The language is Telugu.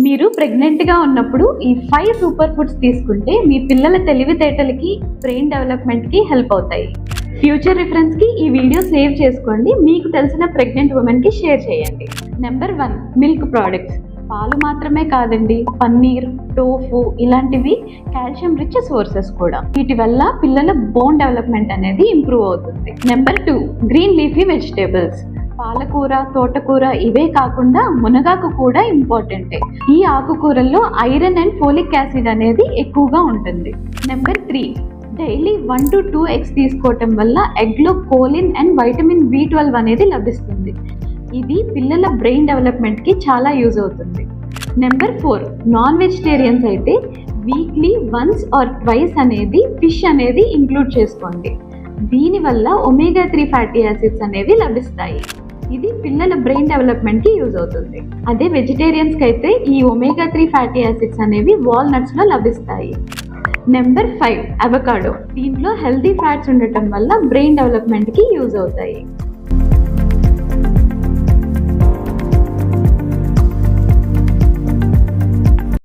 మీరు ప్రెగ్నెంట్గా ఉన్నప్పుడు ఈ 5 సూపర్ ఫుడ్స్ తీసుకుంటే మీ పిల్లల తెలివితేటలకి బ్రెయిన్ డెవలప్మెంట్కి హెల్ప్ అవుతాయి. ఫ్యూచర్ రిఫరెన్స్కి ఈ వీడియో సేవ్ చేసుకోండి, మీకు తెలిసిన ప్రెగ్నెంట్ ఉమెన్కి షేర్ చేయండి. Number 1, milk products. పాలు మాత్రమే కాదండి, పన్నీర్, టోఫు ఇలాంటివి కాల్షియం రిచ్ సోర్సెస్ కూడా. వీటి వల్ల పిల్లల బోన్ డెవలప్మెంట్ అనేది ఇంప్రూవ్ అవుతుంది. Number 2, green leafy vegetables. పాలకూర, తోటకూర ఇవే కాకుండా మునగాకు కూడా ఇంపార్టెంటే. ఈ ఆకుకూరల్లో ఐరన్ అండ్ ఫోలిక్ యాసిడ్ అనేది ఎక్కువగా ఉంటుంది. నెంబర్ 3, డైలీ 1 to 2 eggs తీసుకోవటం వల్ల ఎగ్లో కోలిన్ అండ్ వైటమిన్ B12 అనేది లభిస్తుంది. ఇది పిల్లల బ్రెయిన్ డెవలప్మెంట్కి చాలా యూజ్ అవుతుంది. నెంబర్ 4, నాన్ వెజిటేరియన్స్ అయితే వీక్లీ వన్స్ ఆర్ ట్వైస్ అనేది ఫిష్ అనేది ఇంక్లూడ్ చేసుకోండి. దీనివల్ల ఒమేగా 3 ఫ్యాటీ యాసిడ్స్ అనేవి లభిస్తాయి. ఇది పిల్లల బ్రెయిన్ డెవలప్మెంట్కి యూజ్ అవుతుంది. అదే వెజిటేరియన్స్కి అయితే ఈ ఒమేగా 3 ఫ్యాటీ యాసిడ్స్ అనేవి వాల్నట్స్లో లభిస్తాయి. Number 5, avocado. దీంట్లో హెల్తీ ఫ్యాట్స్ ఉండటం వల్ల బ్రెయిన్ డెవలప్మెంట్కి యూజ్ అవుతాయి.